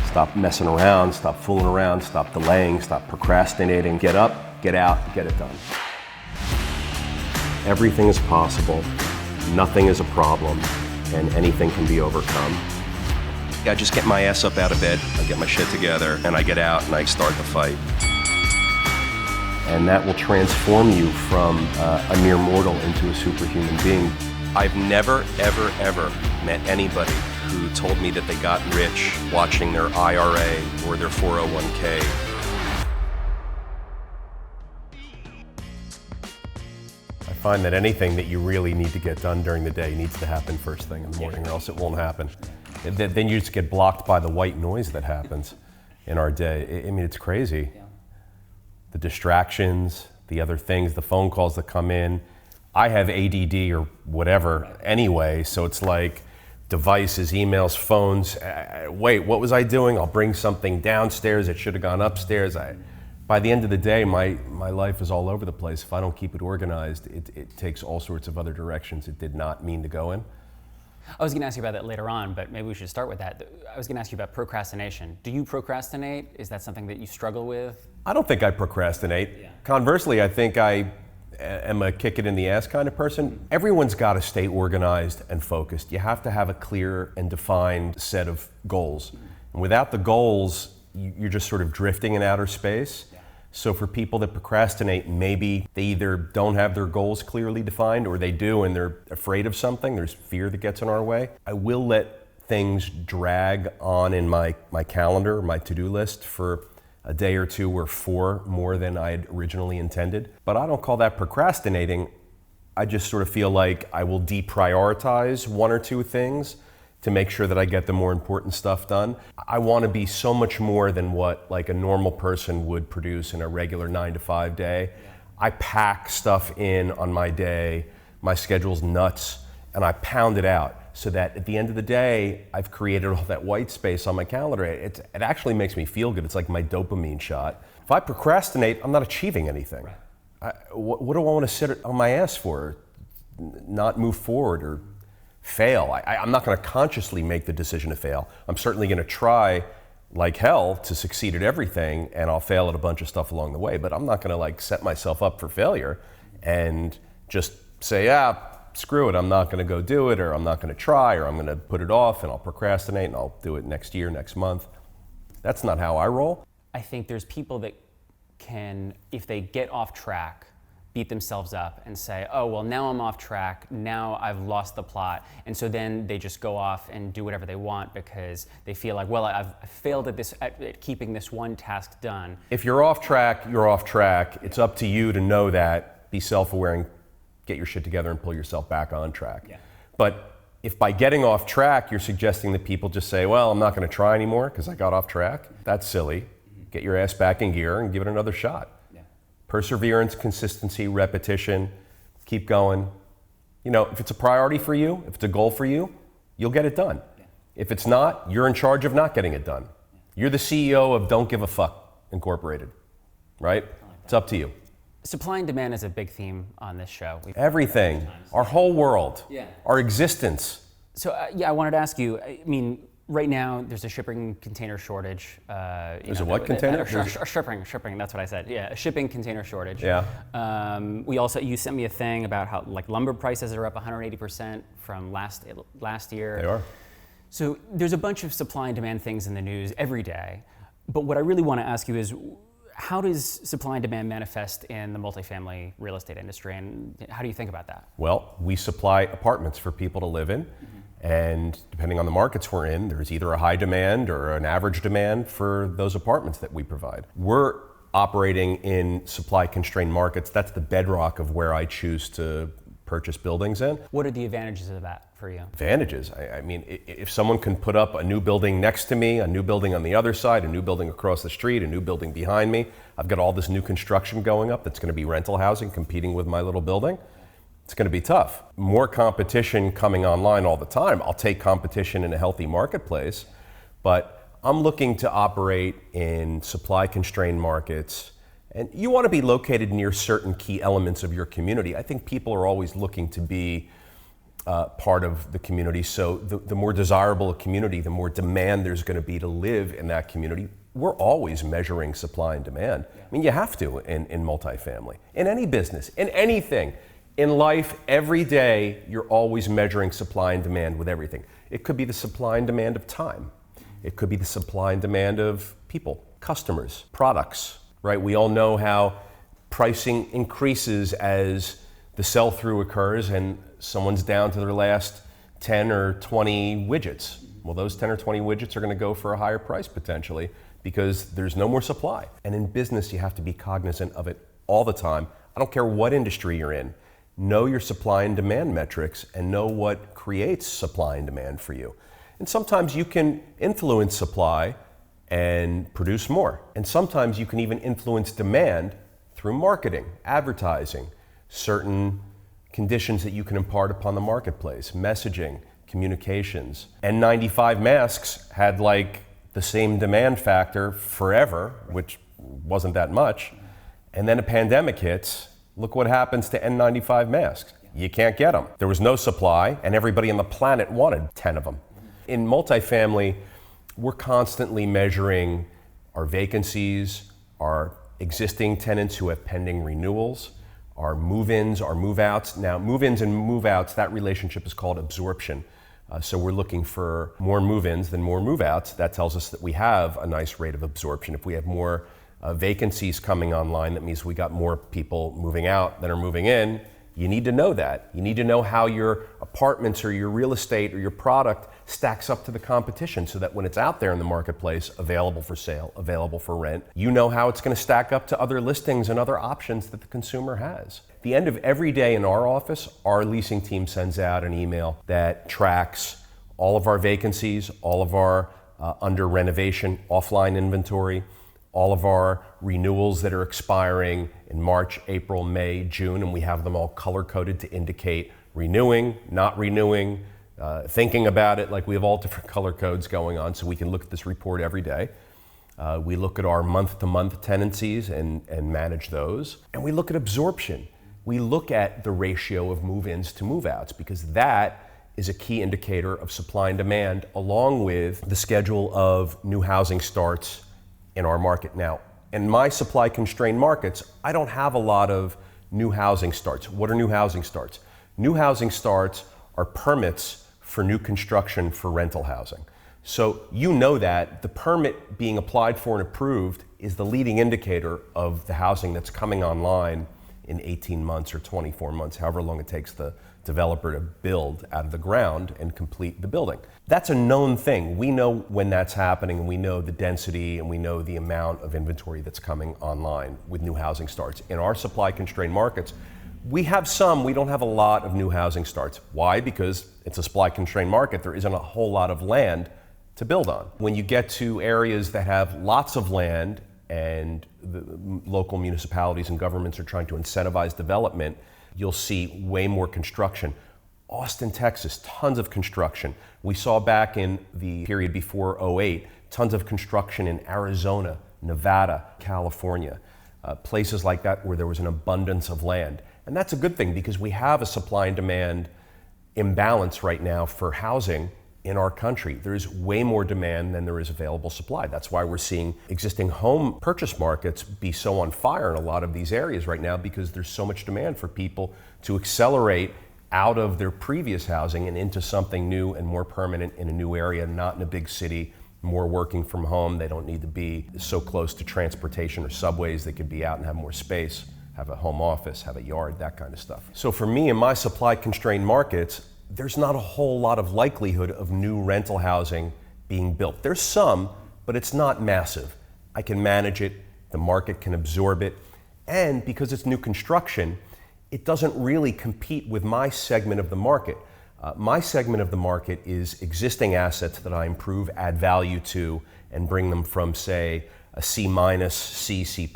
Stop messing around, stop fooling around, stop delaying, stop procrastinating. Get up, get out, get it done. Everything is possible, nothing is a problem, and anything can be overcome. I just get my ass up out of bed, I get my shit together, and I get out and I start the fight. And that will transform you from a mere mortal into a superhuman being. I've never, ever, ever met anybody who told me that they got rich watching their IRA or their 401k. I find that anything that you really need to get done during the day needs to happen first thing in the morning, or else it won't happen. Then you just get blocked by the white noise that happens in our day. I mean, it's crazy. The distractions, the other things, the phone calls that come in. I have ADD or whatever anyway, so it's like devices, emails, phones. Wait, what was I doing? I'll bring something downstairs. It should have gone upstairs. By the end of the day, my life is all over the place. If I don't keep it organized, it takes all sorts of other directions it did not mean to go in. I was going to ask you about that later on, but maybe we should start with that. I was going to ask you about procrastination. Do you procrastinate? Is that something that you struggle with? I don't think I procrastinate. Yeah. Conversely, I think I am a kick it in the ass kind of person. Everyone's got to stay organized and focused. You have to have a clear and defined set of goals. And without the goals, you're just sort of drifting in outer space. Yeah. So for people that procrastinate, maybe they either don't have their goals clearly defined, or they do and they're afraid of something. There's fear that gets in our way. I will let things drag on in my calendar, my to-do list for a day or two or four more than I had originally intended. But I don't call that procrastinating. I just sort of feel like I will deprioritize one or two things to make sure that I get the more important stuff done. I want to be so much more than what like a normal person would produce in a regular 9-to-5 day. I pack stuff in on my day, my schedule's nuts, and I pound it out so that at the end of the day, I've created all that white space on my calendar. It actually makes me feel good. It's like my dopamine shot. If I procrastinate, I'm not achieving anything. What do I want to sit on my ass for? Not move forward or fail. I'm not going to consciously make the decision to fail. I'm certainly going to try like hell to succeed at everything, and I'll fail at a bunch of stuff along the way, but I'm not going to like set myself up for failure and just say, screw it, I'm not going to go do it, or I'm not going to try, or I'm going to put it off and I'll procrastinate and I'll do it next year, next month. That's not how I roll. I think there's people that can, if they get off track, beat themselves up and say, oh, well, now I'm off track, now I've lost the plot. And so then they just go off and do whatever they want because they feel like, well, I've failed at keeping this one task done. If you're off track, you're off track. It's up to you to know that, be self-aware, and get your shit together and pull yourself back on track. Yeah. But if by getting off track, you're suggesting that people just say, well, I'm not going to try anymore because I got off track, that's silly. Get your ass back in gear and give it another shot. Perseverance, consistency, repetition, keep going. You know, if it's a priority for you, if it's a goal for you, you'll get it done. Yeah. If it's not, you're in charge of not getting it done. Yeah. You're the CEO of Don't Give a Fuck Incorporated, right? It's up to you. Supply and demand is a big theme on this show. Everything, our whole world, our existence. So I wanted to ask you, I mean, right now, there's a shipping container shortage. There's a what container? Shipping, that's what I said. Yeah, a shipping container shortage. Yeah. You sent me a thing about how like lumber prices are up 180% from last year. They are. So there's a bunch of supply and demand things in the news every day. But what I really want to ask you is, how does supply and demand manifest in the multifamily real estate industry, and how do you think about that? Well, we supply apartments for people to live in. Mm-hmm. And depending on the markets we're in, there's either a high demand or an average demand for those apartments that we provide. We're operating in supply-constrained markets. That's the bedrock of where I choose to purchase buildings in. What are the advantages of that for you? Advantages? I mean, if someone can put up a new building next to me, a new building on the other side, a new building across the street, a new building behind me, I've got all this new construction going up that's going to be rental housing competing with my little building. It's going to be tough. More competition coming online all the time. I'll take competition in a healthy marketplace, but I'm looking to operate in supply-constrained markets, and you want to be located near certain key elements of your community. I think people are always looking to be part of the community. So the more desirable a community, the more demand there's going to be to live in that community. We're always measuring supply and demand. I mean, you have to in multifamily, in any business, in anything. In life, every day, you're always measuring supply and demand with everything. It could be the supply and demand of time. It could be the supply and demand of people, customers, products, right? We all know how pricing increases as the sell-through occurs and someone's down to their last 10 or 20 widgets. Well, those 10 or 20 widgets are going to go for a higher price potentially because there's no more supply. And in business, you have to be cognizant of it all the time. I don't care what industry you're in. Know your supply and demand metrics and know what creates supply and demand for you. And sometimes you can influence supply and produce more. And sometimes you can even influence demand through marketing, advertising, certain conditions that you can impart upon the marketplace, messaging, communications. N95 masks had like the same demand factor forever, which wasn't that much. And then a pandemic hits. Look what happens to N95 masks. You can't get them. There was no supply, and everybody on the planet wanted 10 of them. In multifamily, we're constantly measuring our vacancies, our existing tenants who have pending renewals, our move-ins, our move-outs. Now, move-ins and move-outs, that relationship is called absorption. So we're looking for more move-ins than more move-outs. That tells us that we have a nice rate of absorption. If we have more vacancies coming online, that means we got more people moving out than are moving in. You need to know that. You need to know how your apartments or your real estate or your product stacks up to the competition so that when it's out there in the marketplace, available for sale, available for rent, you know how it's going to stack up to other listings and other options that the consumer has. At the end of every day in our office, our leasing team sends out an email that tracks all of our vacancies, all of our under renovation offline inventory, all of our renewals that are expiring in March, April, May, June, and we have them all color-coded to indicate renewing, not renewing, thinking about it. Like, we have all different color codes going on, so we can look at this report every day. We look at our month-to-month tenancies and manage those. And we look at absorption. We look at the ratio of move-ins to move-outs because that is a key indicator of supply and demand, along with the schedule of new housing starts in our market. Now, in my supply-constrained markets, I don't have a lot of new housing starts. What are new housing starts? New housing starts are permits for new construction for rental housing. So you know that the permit being applied for and approved is the leading indicator of the housing that's coming online in 18 months or 24 months, however long it takes the developer to build out of the ground and complete the building. That's a known thing. We know when that's happening, and we know the density, and we know the amount of inventory that's coming online with new housing starts. In our supply-constrained markets, we have some, we don't have a lot of new housing starts. Why? Because it's a supply-constrained market. There isn't a whole lot of land to build on. When you get to areas that have lots of land and the local municipalities and governments are trying to incentivize development, you'll see way more construction. Austin, Texas, tons of construction. We saw back in the period before '08, tons of construction in Arizona, Nevada, California, places like that where there was an abundance of land. And that's a good thing because we have a supply and demand imbalance right now for housing in our country. There's way more demand than there is available supply. That's why we're seeing existing home purchase markets be so on fire in a lot of these areas right now, because there's so much demand for people to accelerate out of their previous housing and into something new and more permanent in a new area, not in a big city, more working from home. They don't need to be so close to transportation or subways. They could be out and have more space, have a home office, have a yard, that kind of stuff. So for me, in my supply-constrained markets, there's not a whole lot of likelihood of new rental housing being built. There's some, but it's not massive. I can manage it, the market can absorb it, and because it's new construction, it doesn't really compete with my segment of the market. My segment of the market is existing assets that I improve, add value to, and bring them from, say, a C-, C+, C+,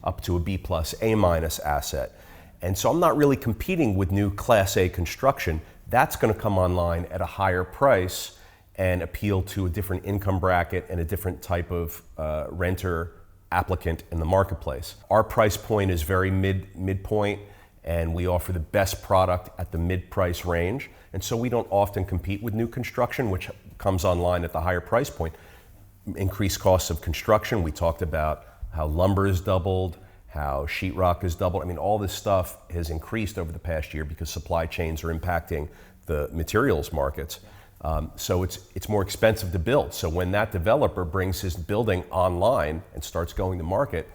up to a B+, A- asset. And so I'm not really competing with new Class A construction. That's going to come online at a higher price and appeal to a different income bracket and a different type of renter applicant in the marketplace. Our price point is very midpoint, and we offer the best product at the mid-price range. And so we don't often compete with new construction, which comes online at the higher price point. Increased costs of construction. We talked about how lumber has doubled, how sheetrock has doubled. I mean, all this stuff has increased over the past year because supply chains are impacting the materials markets. So it's more expensive to build. So when that developer brings his building online and starts going to market,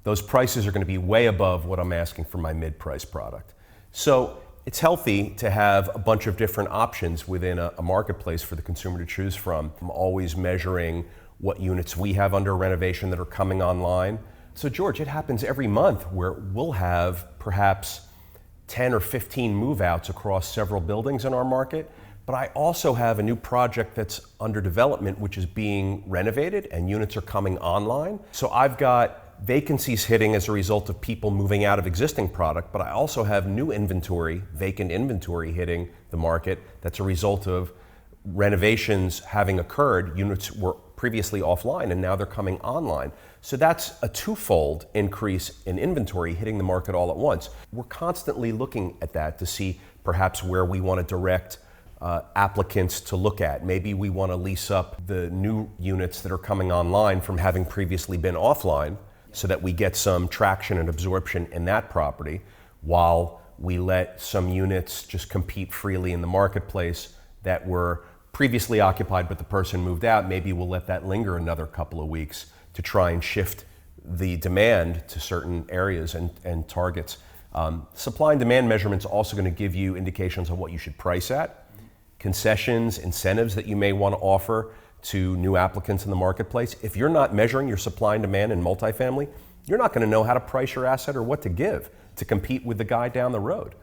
those prices are going to be way above what I'm asking for my mid-price product. So it's healthy to have a bunch of different options within a marketplace for the consumer to choose from. I'm always measuring what units we have under renovation that are coming online. So George, it happens every month where we'll have perhaps 10 or 15 move-outs across several buildings in our market. But I also have a new project that's under development, which is being renovated and units are coming online. So I've got vacancies hitting as a result of people moving out of existing product, but I also have new inventory, vacant inventory hitting the market that's a result of renovations having occurred. Units were previously offline and now they're coming online. So that's a twofold increase in inventory hitting the market all at once. We're constantly looking at that to see perhaps where we want to direct applicants to look at. Maybe we want to lease up the new units that are coming online from having previously been offline so that we get some traction and absorption in that property while we let some units just compete freely in the marketplace that were previously occupied but the person moved out. Maybe we'll let that linger another couple of weeks to try and shift the demand to certain areas and targets. Supply and demand measurements are also going to give you indications on what you should price at, concessions, incentives that you may want to offer to new applicants in the marketplace. If you're not measuring your supply and demand in multifamily, you're not going to know how to price your asset or what to give to compete with the guy down the road.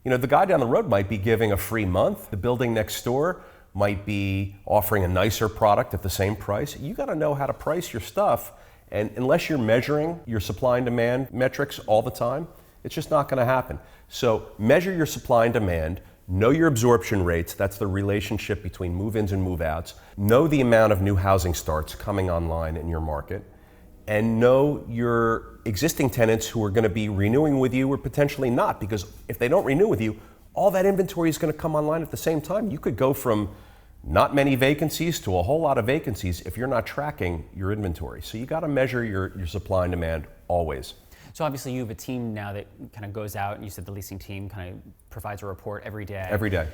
You know, the guy down the road might be giving a free month. The building next door might be offering a nicer product at the same price. You got to know how to price your stuff. And unless you're measuring your supply and demand metrics all the time, it's just not going to happen. So measure your supply and demand. Know your absorption rates, that's the relationship between move-ins and move-outs. Know the amount of new housing starts coming online in your market. And know your existing tenants who are going to be renewing with you or potentially not. Because if they don't renew with you, all that inventory is going to come online at the same time. You could go from not many vacancies to a whole lot of vacancies if you're not tracking your inventory. So you got to measure your supply and demand always. So obviously you have a team now that kind of goes out, and you said the leasing team kind of provides a report every day. Every day.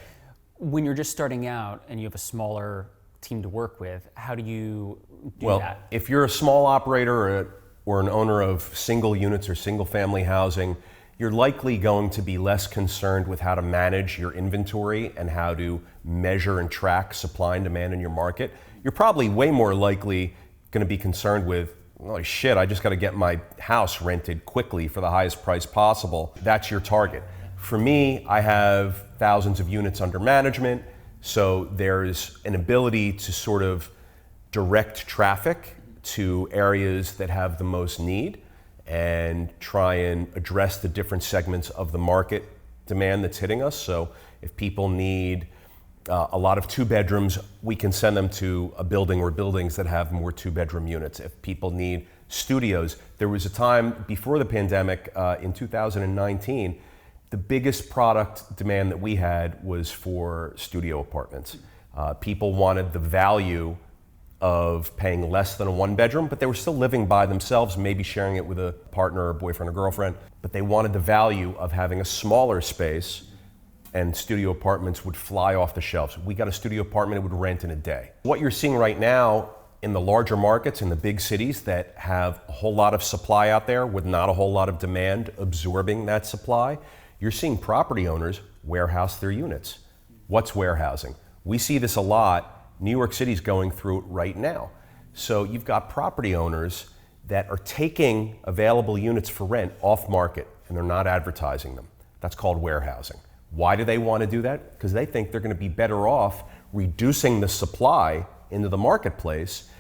When you're just starting out and you have a smaller team to work with, how do you do that? Well, if you're a small operator or an owner of single units or single family housing, you're likely going to be less concerned with how to manage your inventory and how to measure and track supply and demand in your market. You're probably way more likely going to be concerned with, oh shit, I just got to get my house rented quickly for the highest price possible. That's your target. For me, I have thousands of units under management, so there's an ability to sort of direct traffic to areas that have the most need and try and address the different segments of the market demand that's hitting us. So if people need a lot of 2-bedrooms, we can send them to a building or buildings that have more 2-bedroom units. If people need studios, there was a time before the pandemic in 2019, the biggest product demand that we had was for studio apartments. People wanted the value of paying less than a 1-bedroom, but they were still living by themselves, maybe sharing it with a partner or boyfriend or girlfriend, but they wanted the value of having a smaller space, and studio apartments would fly off the shelves. We got a studio apartment, it would rent in a day. What you're seeing right now in the larger markets, in the big cities that have a whole lot of supply out there with not a whole lot of demand absorbing that supply, you're seeing property owners warehouse their units. What's warehousing? We see this a lot. New York City's going through it right now. So you've got property owners that are taking available units for rent off market and they're not advertising them. That's called warehousing. Why do they want to do that? Because they think they're going to be better off reducing the supply into the marketplace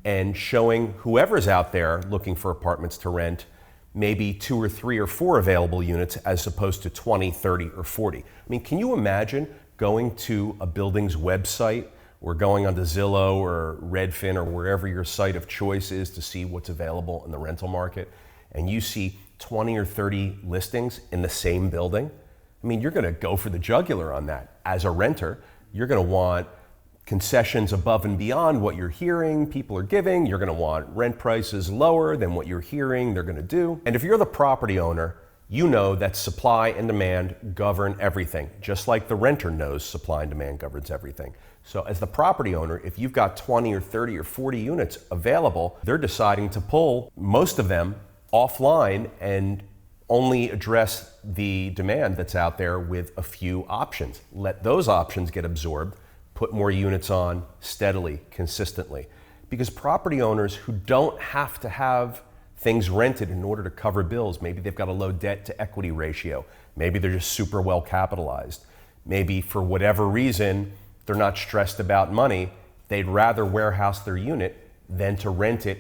and showing whoever's out there looking for apartments to rent maybe 2 or 3 or 4 available units as opposed to 20, 30, or 40. I mean, can you imagine going to a building's website or going onto Zillow or Redfin or wherever your site of choice is to see what's available in the rental market, and you see 20 or 30 listings in the same building? I mean, you're going to go for the jugular on that. As a renter, you're going to want concessions above and beyond what you're hearing people are giving. You're going to want rent prices lower than what you're hearing they're going to do. And if you're the property owner, you know that supply and demand govern everything, just like the renter knows supply and demand governs everything. So as the property owner, if you've got 20 or 30 or 40 units available, they're deciding to pull most of them offline and only address the demand that's out there with a few options. Let those options get absorbed, put more units on steadily, consistently. Because property owners who don't have to have things rented in order to cover bills, maybe they've got a low debt to equity ratio, maybe they're just super well capitalized, maybe for whatever reason they're not stressed about money, they'd rather warehouse their unit than to rent it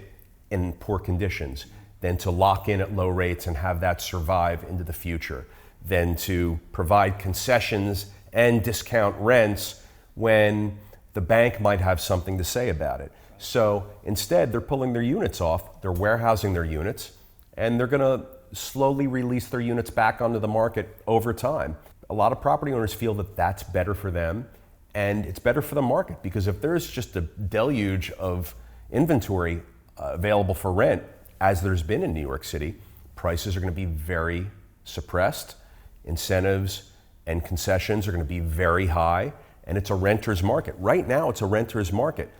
in poor conditions, than to lock in at low rates and have that survive into the future, than to provide concessions and discount rents when the bank might have something to say about it. So instead, they're pulling their units off, they're warehousing their units, and they're gonna slowly release their units back onto the market over time. A lot of property owners feel that that's better for them, and it's better for the market, because if there's just a deluge of inventory available for rent, as there's been in New York City, prices are gonna be very suppressed, incentives and concessions are gonna be very high, and it's a renter's market. Right now, it's a renter's market.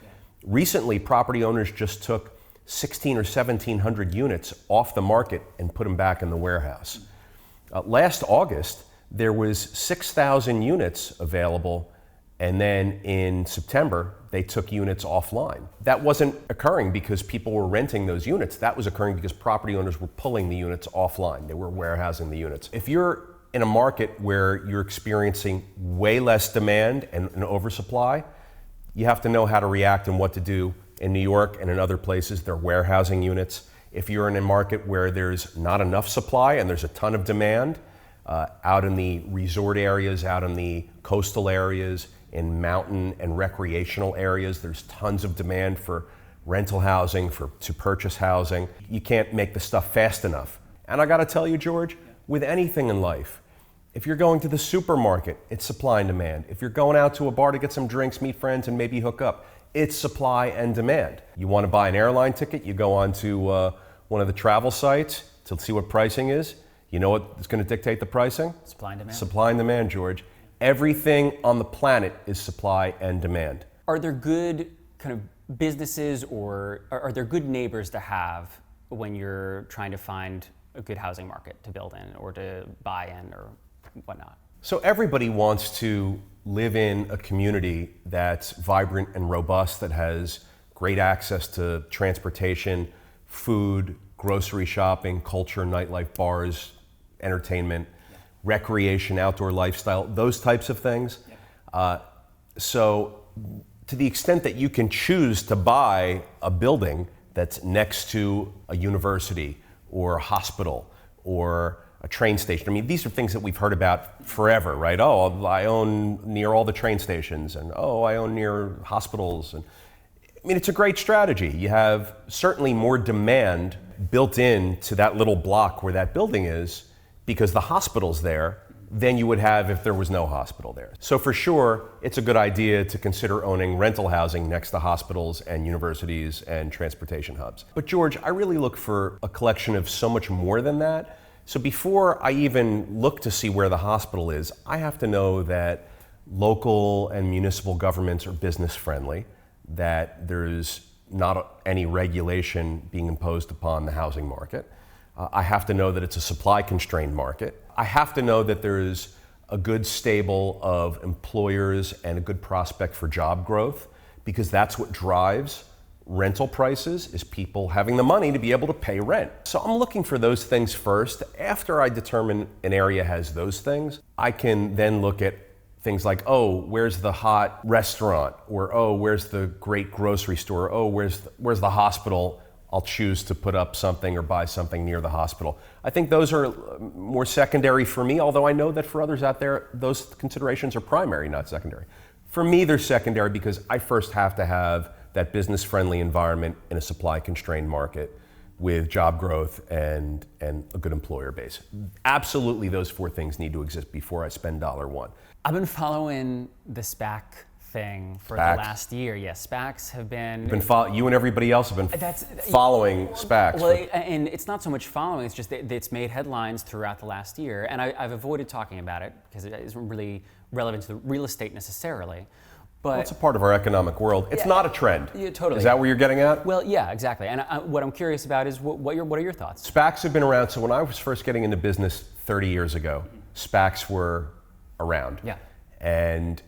Recently, property owners just took 1,600 or 1,700 units off the market and put them back in the warehouse. Last August, there was 6,000 units available, and then in September, they took units offline. That wasn't occurring because people were renting those units. That was occurring because property owners were pulling the units offline. They were warehousing the units. If you're in a market where you're experiencing way less demand and an oversupply, you have to know how to react and what to do. In New York and in other places, they're warehousing units. If you're in a market where there's not enough supply and there's a ton of demand, out in the resort areas, out in the coastal areas, in mountain and recreational areas, there's tons of demand for rental housing, to purchase housing. You can't make the stuff fast enough. And I gotta tell you, George, with anything in life, if you're going to the supermarket, it's supply and demand. If you're going out to a bar to get some drinks, meet friends, and maybe hook up, it's supply and demand. You want to buy an airline ticket, you go on to one of the travel sites to see what pricing is. You know what's going to dictate the pricing? Supply and demand. Supply and demand, George. Everything on the planet is supply and demand. Are there good kind of businesses, or are there good neighbors to have when you're trying to find a good housing market to build in or to buy in or whatnot? So everybody wants to live in a community that's vibrant and robust, that has great access to transportation, food, grocery shopping, culture, nightlife, bars, entertainment, recreation, outdoor lifestyle, those types of things. So to the extent that you can choose to buy a building that's next to a university or a hospital or a train station. I mean, these are things that we've heard about forever, right? Oh, I own near all the train stations, and oh, I own near hospitals. And I mean, it's a great strategy. You have certainly more demand built into that little block where that building is because the hospital's there than you would have if there was no hospital there. So for sure, it's a good idea to consider owning rental housing next to hospitals and universities and transportation hubs. But George, I really look for a collection of so much more than that. So before I even look to see where the hospital is, I have to know that local and municipal governments are business friendly, that there's not any regulation being imposed upon the housing market. I have to know that it's a supply constrained market. I have to know that there's a good stable of employers and a good prospect for job growth, because that's what drives rental prices, is people having the money to be able to pay rent. So I'm looking for those things first. After I determine an area has those things, I can then look at things like, oh, where's the hot restaurant? Or, oh, where's the great grocery store? Oh, where's the hospital? I'll choose to put up something or buy something near the hospital. I think those are more secondary for me, although I know that for others out there, those considerations are primary, not secondary. For me, they're secondary because I first have to have that business-friendly environment in a supply-constrained market with job growth and a good employer base. Absolutely, those four things need to exist before I spend $1. I've been following the SPAC thing for the last year. Yes, SPACs have been. You and everybody else have been following SPACs. Well, and it's not so much following, it's just that it's made headlines throughout the last year. And I've avoided talking about it because it isn't really relevant to the real estate necessarily. But it's a part of our economic world. It's not a trend. Yeah, totally. Is that what you're getting at? Well, yeah, exactly. And what I'm curious about is what are your thoughts? SPACs have been around. So when I was first getting into business 30 years ago, SPACs were around. Yeah. And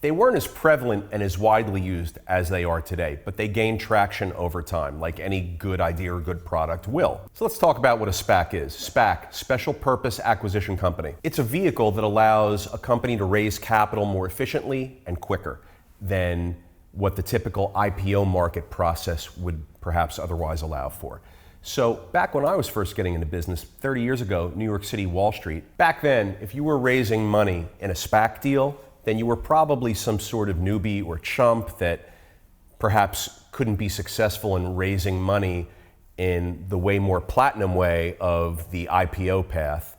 they weren't as prevalent and as widely used as they are today, but they gained traction over time, like any good idea or good product will. So let's talk about what a SPAC is. SPAC, Special Purpose Acquisition Company. It's a vehicle that allows a company to raise capital more efficiently and quicker than what the typical IPO market process would perhaps otherwise allow for. So back when I was first getting into business 30 years ago, New York City, Wall Street, back then, if you were raising money in a SPAC deal, then you were probably some sort of newbie or chump that perhaps couldn't be successful in raising money in the way more platinum way of the IPO path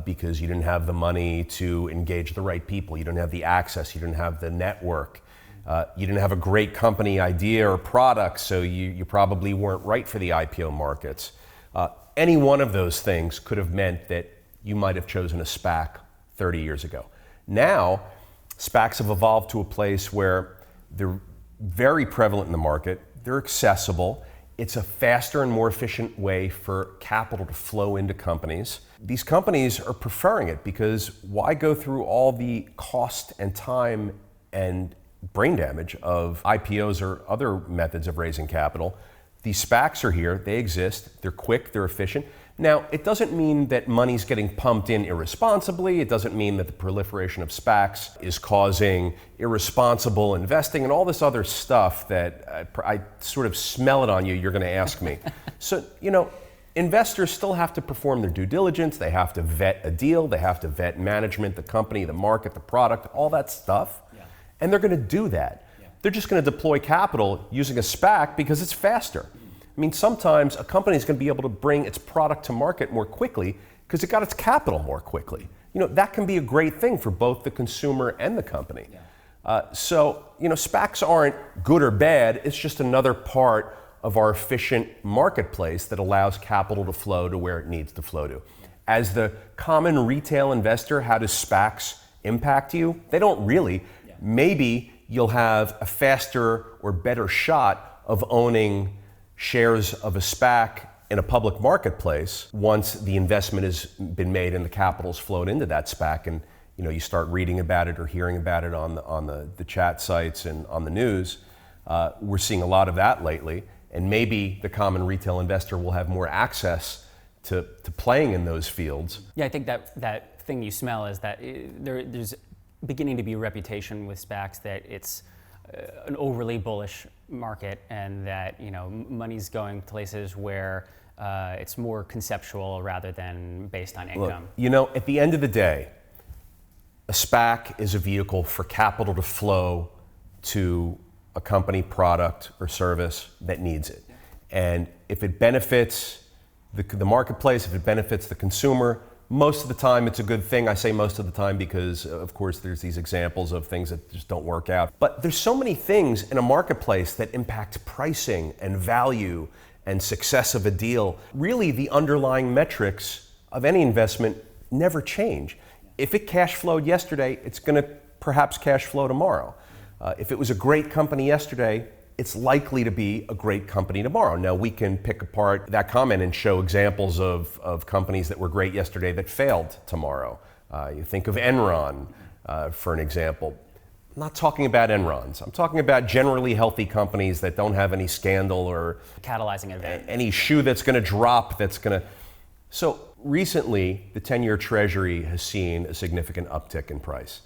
because you didn't have the money to engage the right people, you didn't have the access, you didn't have the network, you didn't have a great company idea or product, so you probably weren't right for the IPO markets. Any one of those things could have meant that you might have chosen a SPAC 30 years ago. Now, SPACs have evolved to a place where they're very prevalent in the market, they're accessible, it's a faster and more efficient way for capital to flow into companies. These companies are preferring it because why go through all the cost and time and brain damage of IPOs or other methods of raising capital? These SPACs are here, they exist, they're quick, they're efficient. Now, it doesn't mean that money's getting pumped in irresponsibly. It doesn't mean that the proliferation of SPACs is causing irresponsible investing and all this other stuff that I sort of smell it on you, you're going to ask me. So, investors still have to perform their due diligence. They have to vet a deal. They have to vet management, the company, the market, the product, all that stuff. Yeah. And they're going to do that. Yeah. They're just going to deploy capital using a SPAC because it's faster. I mean, sometimes a company is going to be able to bring its product to market more quickly because it got its capital more quickly. That can be a great thing for both the consumer and the company. Yeah. SPACs aren't good or bad. It's just another part of our efficient marketplace that allows capital to flow to where it needs to flow to. Yeah. As the common retail investor, how does SPACs impact you? They don't really. Yeah. Maybe you'll have a faster or better shot of owning shares of a SPAC in a public marketplace once the investment has been made and the capital's flowed into that SPAC, and you start reading about it or hearing about it on the chat sites and on the news. We're seeing a lot of that lately, and maybe the common retail investor will have more access to playing in those fields. Yeah, I think that thing you smell is that there's beginning to be a reputation with SPACs that it's an overly bullish market, and that money's going places where it's more conceptual rather than based on income. Look, at the end of the day, a SPAC is a vehicle for capital to flow to a company, product, or service that needs it. And if it benefits the marketplace, if it benefits the consumer, most of the time it's a good thing. I say most of the time because, of course, there's these examples of things that just don't work out. But there's so many things in a marketplace that impact pricing and value and success of a deal. Really, the underlying metrics of any investment never change. If it cash flowed yesterday, it's going to perhaps cash flow tomorrow. If it was a great company yesterday, it's likely to be a great company tomorrow. Now, we can pick apart that comment and show examples of companies that were great yesterday that failed tomorrow. You think of Enron, for an example. I'm not talking about Enrons. I'm talking about generally healthy companies that don't have any scandal or catalyzing event, any shoe that's going to drop that's going to. So recently, the 10-year Treasury has seen a significant uptick in price.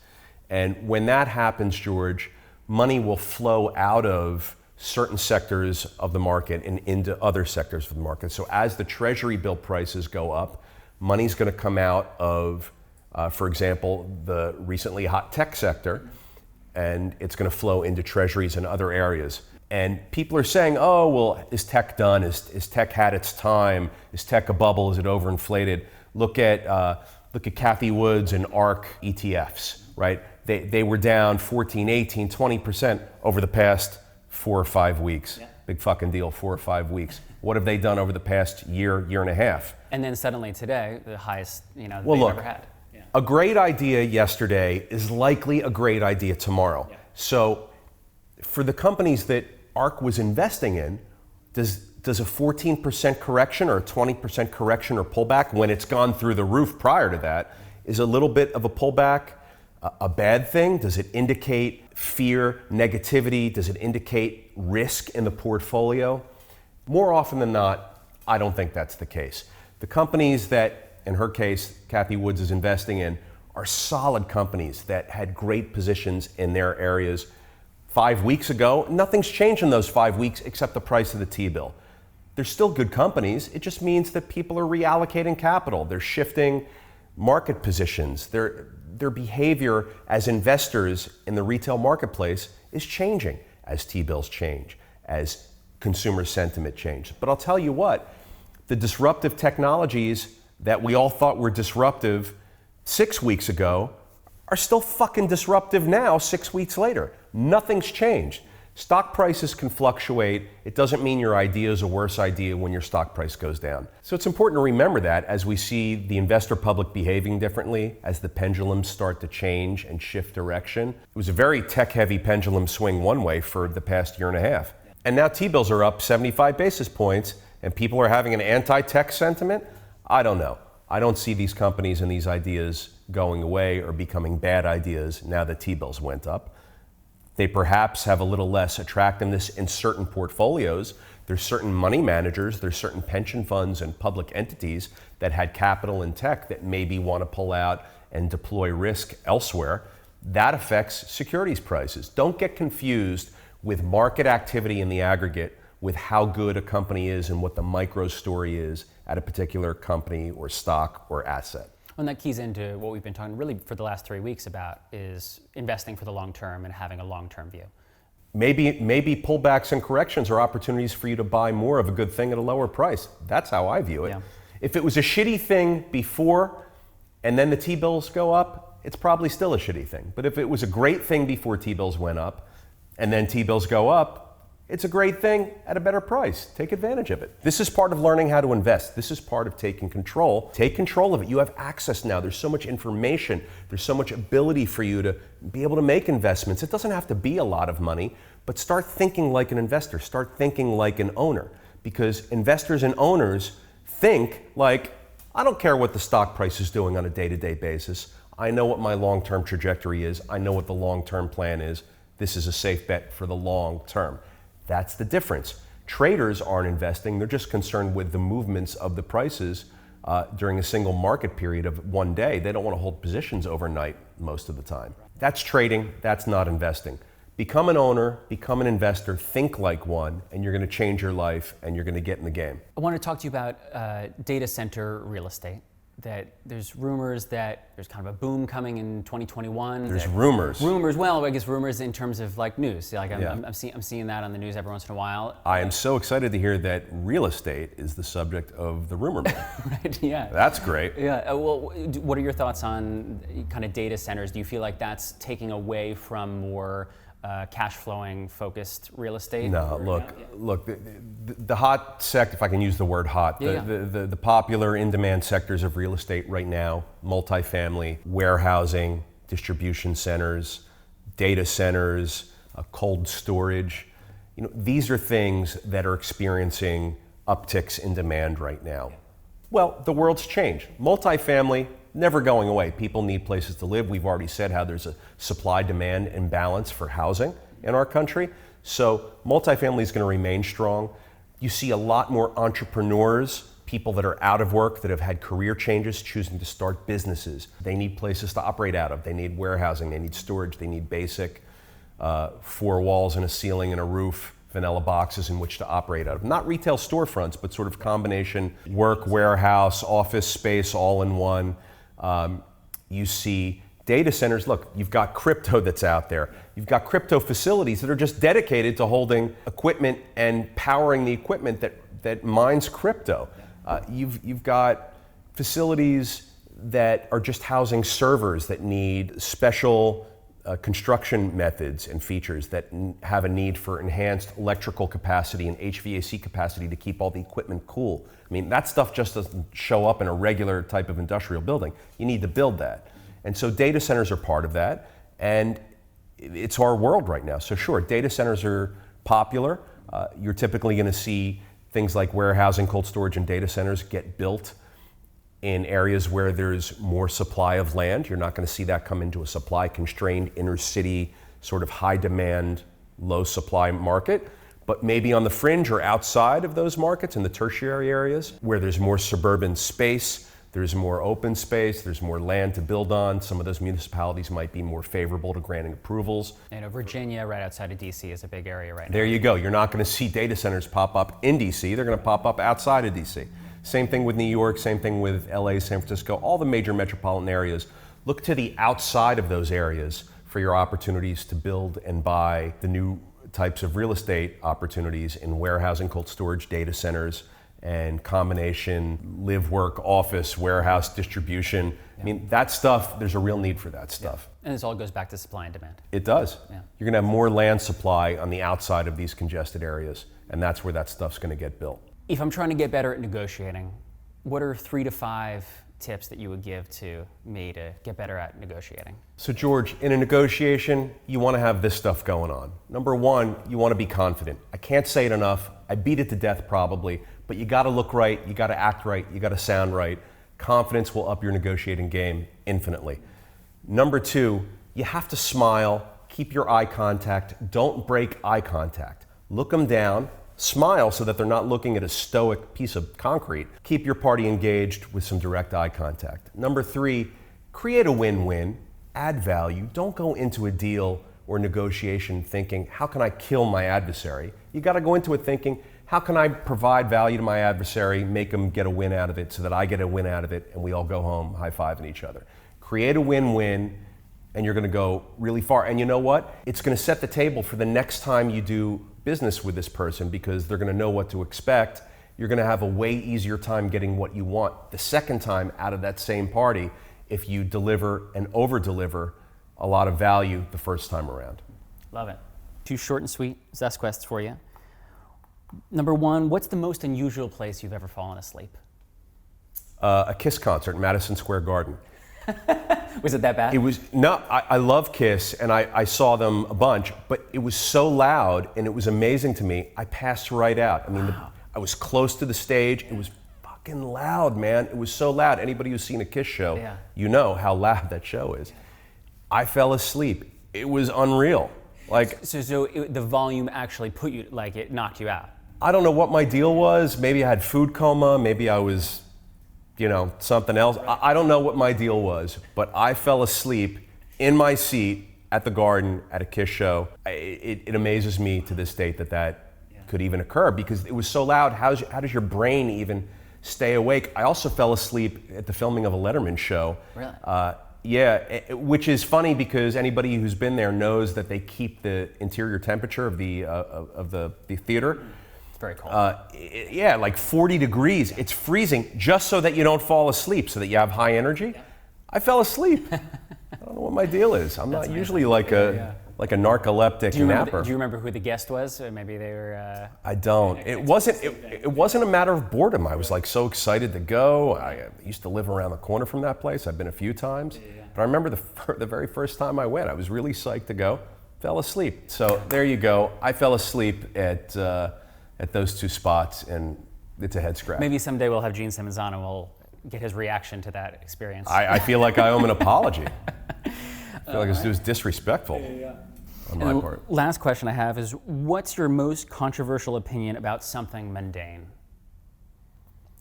And when that happens, George, money will flow out of certain sectors of the market and into other sectors of the market. So as the Treasury bill prices go up, money's going to come out of, for example, the recently hot tech sector, and it's going to flow into Treasuries and other areas. And people are saying, oh, well, is tech done? Is tech had its time? Is tech a bubble? Is it overinflated? Look at Cathie Wood's and ARK ETFs, right? They were down 14, 18, 20% over the past 4 or 5 weeks. Yeah. Big fucking deal, 4 or 5 weeks. What have they done over the past year and a half? And then suddenly today, the highest, they've ever had. Yeah. A great idea yesterday is likely a great idea tomorrow. Yeah. So for the companies that ARK was investing in, does a 14% correction or a 20% correction or pullback when it's gone through the roof prior to that, is a little bit of a pullback a bad thing? Does it indicate fear, negativity? Does it indicate risk in the portfolio? More often than not, I don't think that's the case. The companies that, in her case, Cathie Woods is investing in are solid companies that had great positions in their areas 5 weeks ago. Nothing's changed in those 5 weeks except the price of the T-bill. They're still good companies. It just means that people are reallocating capital. They're shifting market positions. Their behavior as investors in the retail marketplace is changing as T-bills change, as consumer sentiment changes. But I'll tell you what, the disruptive technologies that we all thought were disruptive 6 weeks ago are still fucking disruptive now 6 weeks later. Nothing's changed. Stock prices can fluctuate. It doesn't mean your idea is a worse idea when your stock price goes down. So it's important to remember that as we see the investor public behaving differently, as the pendulums start to change and shift direction. It was a very tech-heavy pendulum swing one way for the past year and a half. And now T-bills are up 75 basis points and people are having an anti-tech sentiment. I don't know. I don't see these companies and these ideas going away or becoming bad ideas now that T-bills went up. They perhaps have a little less attractiveness in certain portfolios. There's certain money managers, there's certain pension funds and public entities that had capital in tech that maybe want to pull out and deploy risk elsewhere. That affects securities prices. Don't get confused with market activity in the aggregate with how good a company is and what the micro story is at a particular company or stock or asset. And that keys into what we've been talking really for the last 3 weeks about is investing for the long term and having a long-term view. Maybe pullbacks and corrections are opportunities for you to buy more of a good thing at a lower price. That's how I view it. Yeah. If it was a shitty thing before and then the T-bills go up, it's probably still a shitty thing. But if it was a great thing before T-bills went up and then T-bills go up, it's a great thing at a better price. Take advantage of it. This is part of learning how to invest. This is part of taking control. Take control of it. You have access now. There's so much information. There's so much ability for you to be able to make investments. It doesn't have to be a lot of money, but start thinking like an investor. Start thinking like an owner. Because investors and owners think like, I don't care what the stock price is doing on a day-to-day basis. I know what my long-term trajectory is. I know what the long-term plan is. This is a safe bet for the long term. That's the difference. Traders aren't investing, they're just concerned with the movements of the prices during a single market period of one day. They don't want to hold positions overnight most of the time. That's trading, that's not investing. Become an owner, become an investor, think like one, and you're going to change your life and you're going to get in the game. I want to talk to you about data center real estate. That there's rumors that there's kind of a boom coming in 2021. There's rumors. Rumors, well, I guess rumors in terms of like news. Like I'm seeing that on the news every once in a while. I am so excited to hear that real estate is the subject of the rumor mill. Right, yeah. That's great. Yeah, well, what are your thoughts on kind of data centers? Do you feel like that's taking away from more cash flowing focused real estate? No, look, the hot sector, if I can use the word hot, the popular in-demand sectors of real estate right now, multifamily, warehousing, distribution centers, data centers, cold storage, these are things that are experiencing upticks in demand right now. Well, the world's changed. Multifamily, never going away. People need places to live. We've already said how there's a supply-demand imbalance for housing in our country. So multifamily is going to remain strong. You see a lot more entrepreneurs, people that are out of work, that have had career changes, choosing to start businesses. They need places to operate out of. They need warehousing. They need storage. They need basic 4 walls and a ceiling and a roof, vanilla boxes in which to operate out of. Not retail storefronts, but sort of combination work, warehouse, office space, all in one. You see Data centers, look, you've got crypto that's out there. You've got crypto facilities that are just dedicated to holding equipment and powering the equipment that mines crypto. You've got facilities that are just housing servers that need special construction methods and features that have a need for enhanced electrical capacity and HVAC capacity to keep all the equipment cool. I mean, that stuff just doesn't show up in a regular type of industrial building. You need to build that. And so data centers are part of that, and it's our world right now. So sure, data centers are popular. You're typically going to see things like warehousing, cold storage, and data centers get built in areas where there's more supply of land. You're not going to see that come into a supply-constrained inner city, sort of high-demand, low-supply market. But maybe on the fringe or outside of those markets, in the tertiary areas, where there's more suburban space, there's more open space, there's more land to build on. Some of those municipalities might be more favorable to granting approvals. Virginia, right outside of DC, is a big area right now. There you go. You're not going to see data centers pop up in DC. They're going to pop up outside of DC. Same thing with New York, same thing with LA, San Francisco, all the major metropolitan areas. Look to the outside of those areas for your opportunities to build and buy the new types of real estate opportunities in warehousing, cold storage, data centers, and combination live, work, office, warehouse, distribution. I mean, that stuff, there's a real need for that stuff. And this all goes back to supply and demand. It does. Yeah. You're going to have more land supply on the outside of these congested areas, and that's where that stuff's going to get built. If I'm trying to get better at negotiating, what are 3 to 5 tips that you would give to me to get better at negotiating? So George, in a negotiation, you want to have this stuff going on. Number one, you want to be confident. I can't say it enough. I beat it to death probably, but you got to look right, you got to act right, you got to sound right. Confidence will up your negotiating game infinitely. Number two, you have to smile, keep your eye contact, don't break eye contact. Look them down, smile so that they're not looking at a stoic piece of concrete. Keep your party engaged with some direct eye contact. Number three, create a win-win, add value. Don't go into a deal or negotiation thinking, how can I kill my adversary? You got to go into it thinking, how can I provide value to my adversary, make them get a win out of it so that I get a win out of it and we all go home high-fiving each other. Create a win-win and you're going to go really far. And you know what? It's going to set the table for the next time you do business with this person because they're going to know what to expect. You're going to have a way easier time getting what you want the second time out of that same party if you deliver and over-deliver a lot of value the first time around. Love it. 2 short and sweet Zest quests for you. Number 1, what's the most unusual place you've ever fallen asleep? A Kiss concert in Madison Square Garden. Was it that bad? It was, no, I love Kiss and I saw them a bunch, but it was so loud and it was amazing to me, I passed right out. I mean, I was close to the stage, it was fucking loud, man. It was so loud. Anybody who's seen a Kiss show, you know how loud that show is. I fell asleep. It was unreal. Like, so the volume actually put you, like it knocked you out? I don't know what my deal was. Maybe I had food coma, maybe I was, something else. I don't know what my deal was, but I fell asleep in my seat at the Garden at a Kiss show. It amazes me to this date that could even occur because it was so loud. How does your brain even stay awake? I also fell asleep at the filming of a Letterman show. Really? Which is funny because anybody who's been there knows that they keep the interior temperature of the theater. It's very cold. Like 40 degrees. It's freezing just so that you don't fall asleep, so that you have high energy. I fell asleep. I don't know what my deal is. I'm not usually like a narcoleptic napper. Do you remember who the guest was? Or maybe they were. I don't. It wasn't a matter of boredom. I was like so excited to go. I used to live around the corner from that place. I've been a few times, but I remember the very first time I went. I was really psyched to go. Fell asleep. So there you go. I fell asleep at those 2 spots, and it's a head scratch. Maybe someday we'll have Gene Simmons on and we'll get his reaction to that experience. I feel like I owe him an apology. I feel like it was disrespectful on my part. Last question I have is, what's your most controversial opinion about something mundane?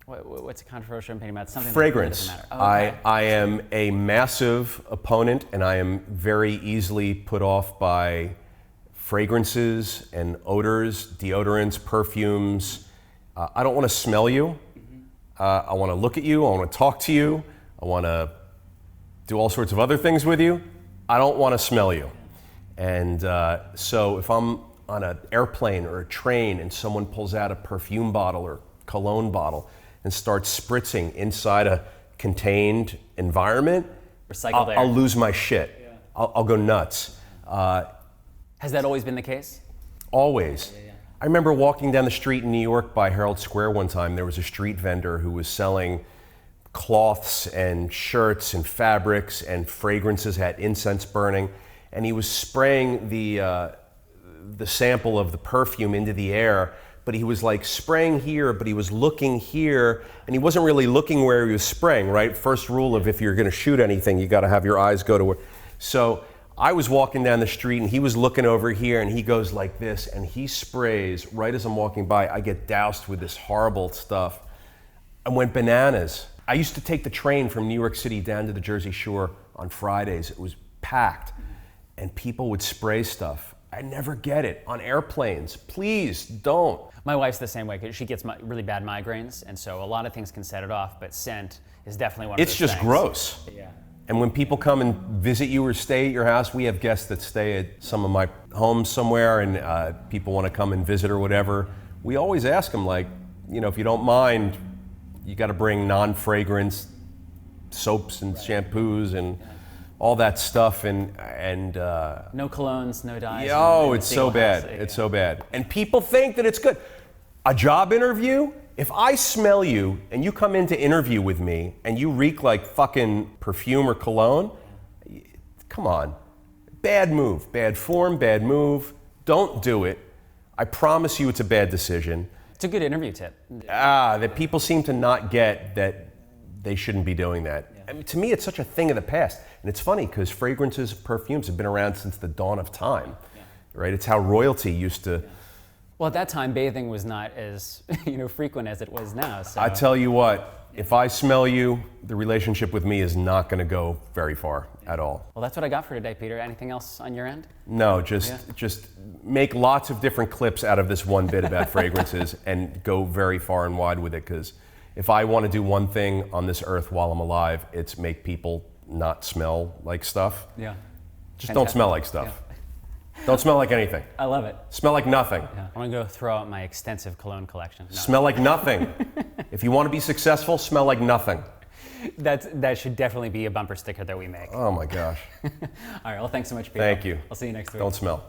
What's a controversial opinion about something Fragrance. that doesn't matter? Okay. I am a massive opponent, and I am very easily put off by fragrances and odors, deodorants, perfumes. I don't want to smell you. I want to look at you. I want to talk to you. I want to do all sorts of other things with you. I don't want to smell you. And so if I'm on an airplane or a train and someone pulls out a perfume bottle or cologne bottle and starts spritzing inside a contained environment, Recycled air. I'll lose my shit. Yeah. I'll go nuts. Has that always been the case? Always. I remember walking down the street in New York by Herald Square one time. There was a street vendor who was selling cloths and shirts and fabrics and fragrances, had incense burning, and he was spraying the sample of the perfume into the air, but he was like spraying here, but he was looking here, and he wasn't really looking where he was spraying, right? First rule of if you're gonna shoot anything, you gotta have your eyes go to where. So I was walking down the street and he was looking over here and he goes like this and he sprays right as I'm walking by. I get doused with this horrible stuff. I went bananas. I used to take the train from New York City down to the Jersey Shore on Fridays. It was packed and people would spray stuff. I never get it on airplanes. Please don't. My wife's the same way because she gets really bad migraines, and so a lot of things can set it off, but scent is definitely one of those It's just things. gross. Yeah. And when people come and visit you or stay at your house, we have guests that stay at some of my homes somewhere and people want to come and visit or whatever. We always ask them, like, you know, if you don't mind, you got to bring non-fragrance soaps and shampoos and all that stuff and No colognes, no dyes. oh, no it's so Siegel bad. house. It's so bad. And people think that it's good. A job interview, if I smell you and you come in to interview with me and you reek like fucking perfume or cologne, come on. Bad move, bad form, bad move. Don't do it. I promise you it's a bad decision. It's a good interview tip. That people seem to not get that they shouldn't be doing that. I mean, to me, it's such a thing of the past. And it's funny because fragrances, perfumes have been around since the dawn of time, right? It's how royalty used to. Well, at that time, bathing was not as frequent as it was now. So. I tell you what, if I smell you, the relationship with me is not going to go very far at all. Well, that's what I got for today, Peter. Anything else on your end? No, just make lots of different clips out of this one bit about fragrances and go very far and wide with it. Because if I want to do one thing on this earth while I'm alive, it's make people not smell like stuff. Yeah. Just don't smell like stuff. Don't smell like anything. I love it. Smell like nothing. Yeah. I'm gonna go throw out my extensive cologne collection. No. Smell like nothing. If you want to be successful, smell like nothing. That should definitely be a bumper sticker that we make. Oh my gosh. All right, well, thanks so much, Peter. Thank you. I'll see you next week. Don't smell.